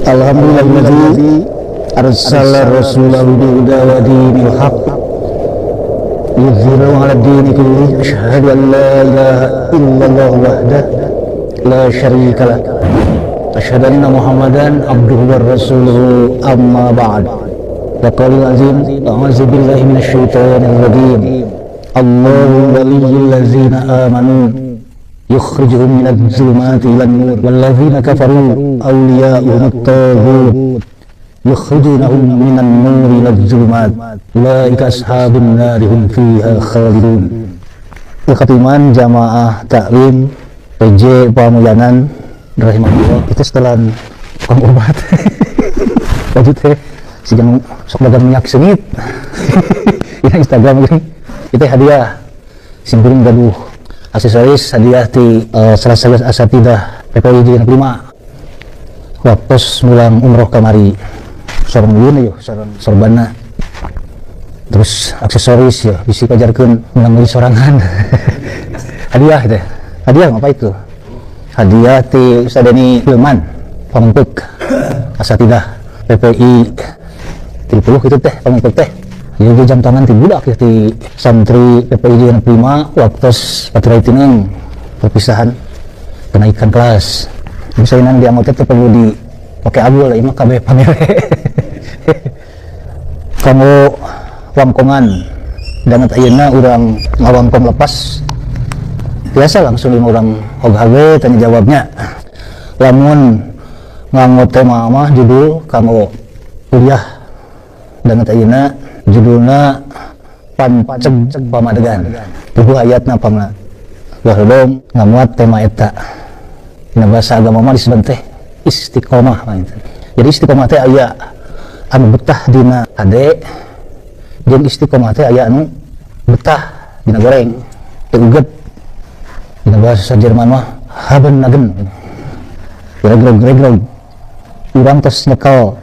Alhamdulillahilladzi arsala rasulahu bil-huda wa dinil haqq yudhhirahu 'ala ad-dini kullihi asyhadu an la ilaha illallah wahdahu la syarika lah asyhadu anna Muhammadan abduhu wa rasuluhu amma ba'd. Yaqulul azim a'udzu billahi minasy syaithanir rajim. Allahu waliyyul ladzina amanu yukhrijuhum minadh dhulumati ilan nur walladzina kafaru awliya'uhum at-taghut yukhrijunahum minan nuri ilal dhulumat ulaika ashabun nari hum fiha khalidun. Khatiman jamaah taklim PJ Pamujanan rahimahullah itu setelah tukang obat lanjut si jangan sok dagang minyak sengit ini Instagram ini itu hadiah simpuling gaduh aksesoris hadiah di salah satu asatidah PPI yang 5 waktu mulang umroh kamari sorong yun yuk sorbana terus aksesoris ya bisa kajarkan menanggung sorangan hadiah itu hadiah apa itu hadiah di Ustadani Hilman pamengpek asatidah PPI 30 itu teh pamengpek teh jadi jam tangan ti budak ya ti santri PPI yang 5 waktu paturai tineng perpisahan kenaikan kelas misalnya dia mau tetap perlu di pakai abul lah imah kabeh pamere kamu wangkongan dan ayeuna urang ngawangkong lepas biasa langsung orang hog-hage tanya jawabnya lamun nganggo tema mah judul kamu kuliah dan ayeuna judulna panceg pamadegan tubuh ayatna pamna wahdom ngamuat tema eta dina bahasa agama mah disebut teh istiqomah gitu. Jadi istiqomah teh aya anu betah dina ade jeung istiqomah teh aya anu betah dina goreng teu uget dina bahasa Jerman mah haben nagen greg urang tos nyekel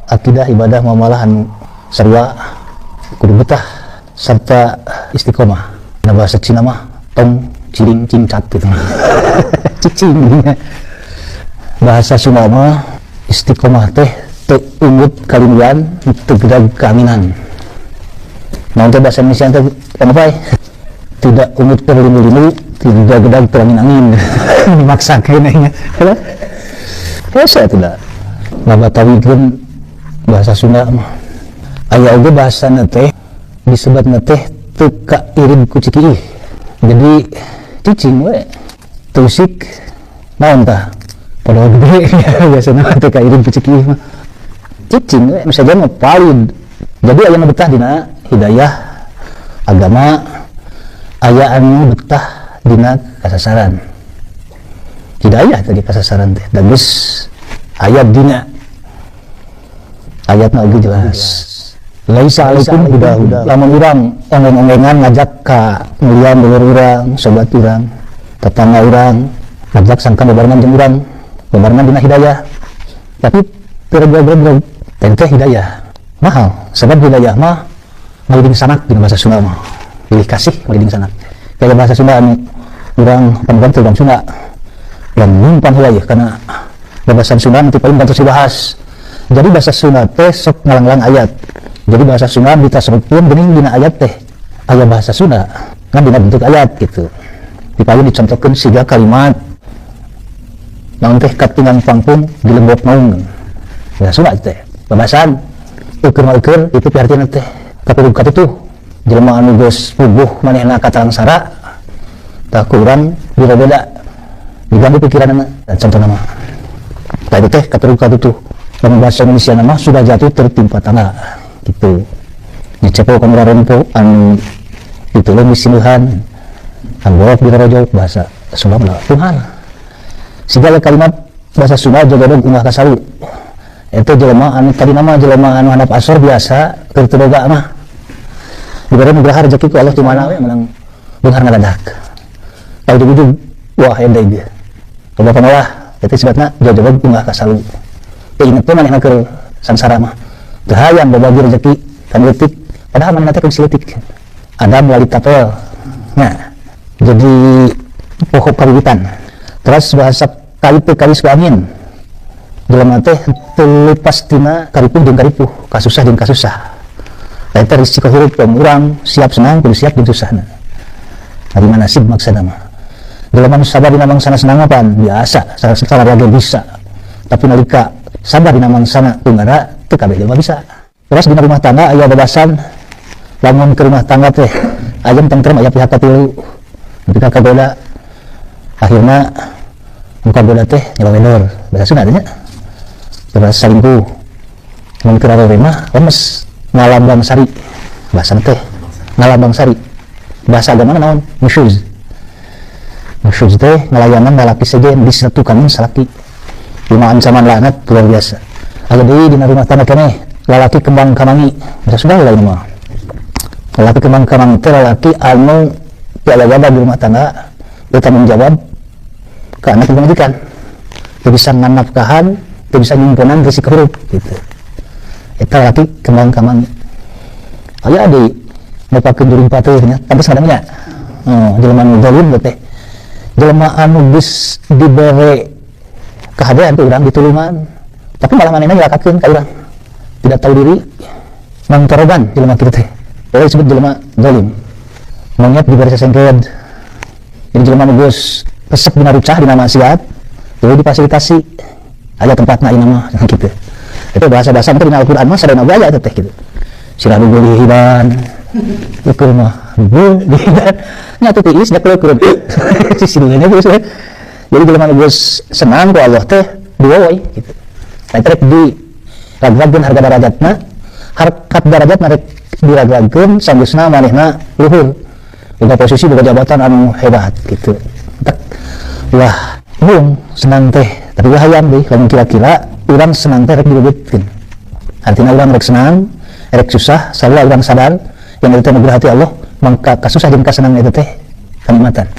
akidah ibadah muamalah anu sarua kudu betah serta istiqomah dina bahasa Cina mah tong ciring cincat gitu cicing bahasa Sunda mah istiqomah teh teu unggul kalindian teu gedag keaminan. Nah untuk bahasa Indonesia teh kenapa tidak unggul perlimu-limu tidak gedag terangin-angin dimaksakeun nya biasa tidak ngabatawikeun bahasa Sunda mah aya oge bahasana teh disebutna teh teu kairid ku cikiih jadi cicing we tusik naon tah padahal gede biasanya teh kairid ku cikiih mah cicing we misalnya mah palid jadi aya nu betah dina hidayah agama aya anu betah dina kasasaran hidayah tadi kasasaran teh da geus ayat dina ayatna oge jelas laisa alaikum huda lamun urang ongeng-ongengan ngajak ka mulian dulur urang sobat urang tetangga urang ngajak sangkan bebarengan jeung urang bebarengan dina hidayah tapi tergreg-greg teh hidayah mahal sebab hidayah mah maliding sanak dina bahasa Sunda mah pilih kasih maliding sanak kayak bahasa Sunda anu urang panbantu urang Sunda yang nyimpan heula ya karena bahasa Sunda nanti paling bantu dibahas jadi bahasa Sunda teh sok ngalang-lang ayat jadi bahasa Sunda ditasebutkeun geuning dina ayat teh aya bahasa Sunda kan dina bentuk ayat gitu dipayu dicontohkeun siga kalimat naon teh katingang pangpung di lembut naung bahasa Sunda teh babasan ukur itu piartina teh kapulung katutuh jelema anu geus puguh manehna katarangsara tah kurang beda-beda diganggu pikiranna contohna mah tah itu teh kapulung katutuh dalam bahasa Indonesia nama sudah jatuh tertimpa tanah gitu nyecepo kameraron po anu ditulung disinuhan anggorok dirojok bahasa Sunda mah Tuhan segala kalimat bahasa Sunda jogodog ungah kasalu itu jelema anu tadi nama jelema anu handap asor biasa keur teu boga mah dibere nugraha rezeki ku Allah di mana we menang beunghar ngadadak ka ujug-ujug wah endai dia coba pamalah eta sebabna jogodog ungah kasalu teu inget pun manehna keur sangsara mah teu hayang babagi rezeki kan leutik padahal manehna teh keur sileutik Adam wali tapel nya jadi pokok kawiwitan terus bahasa kali teu kalis ku angin jelema teh teu pastina karipuh jeung karipuh, kasusah jeung kasusah. Eta risiko hirup urang siap senang kudu siap jeung susahna. Ari mana nasib maksana mah. Jelema nu sabar dina mangsana senang pan biasa, salah lagi bisa. Tapi nalika sabar dina mangsana tunggara teu kabeh jelema bisa. Terus dina rumah tangga aya babasan lamun ke rumah tangga teh ayam tentrem aya pihak katilu. Ketika kagoda akhirna muka goda teh nyelawendor bahasa Sunda nya. Terus selingkuh. Mun keur mah lemes ngalambang sari. Bahasa teh ngalambang sari. Bahasa agama naon? Nusyuz. Nusyuz teh ngalayanan lalaki sejen disatukan salaki. Lima ancaman laknat luar biasa. Aya deui dina rumah tangga keneh lalaki kembang kamangi. Bahasa Sunda lain mah. Lalaki kembang kamangi teh lalaki anu jaga-jaga di rumah tangga bertanggung jawab ke anak ibu majikan. Dia bisa nganafkahan, dia bisa nyimpenan risiko hirup gitu. Eta lalaki kembang kamangi. Aya di nepakeun juring pateuhnya, pantes ngadangnya. Jelema nu zalim teh. Jelema anu geus dibere kahadean teh urang ditulungan, tapi malah manehna nyelakakeun ka urang. Tidak tahu diri, mangtoroban jelema kitu teh. Oleh disebut jelema zalim. Monyet diberi sesengkeun. Jadi jelema nu geus resep dina rucah dina maksiat, teu difasilitasi. Aya tempatna ieu mah kitu. Itu bahasa-bahasa teh dina Al-Qur'an mah sadana gaya teh kitu. Sirah dulu hiban. Ukur mah hiban. Nya teh tiis da keur sisireunnya geus. Jadi jelema nu geus senang ku Allah teh duwoy kitu. Eta rek di raglageun harga darajatna, harkat darajatna rek diraglageun sanggeusna manehna luhur. Boga posisi boga jabatan anu hebat gitu. Wah, senang teh, tapi hayam deh lamun kira-kira urang senang teh rek dilebetkeun. Artinya urang rek senang, rek susah, salah urang sadar yang itu nugrah hati Allah, mangka kasusah jeung kasenang eta teh kanikmatan.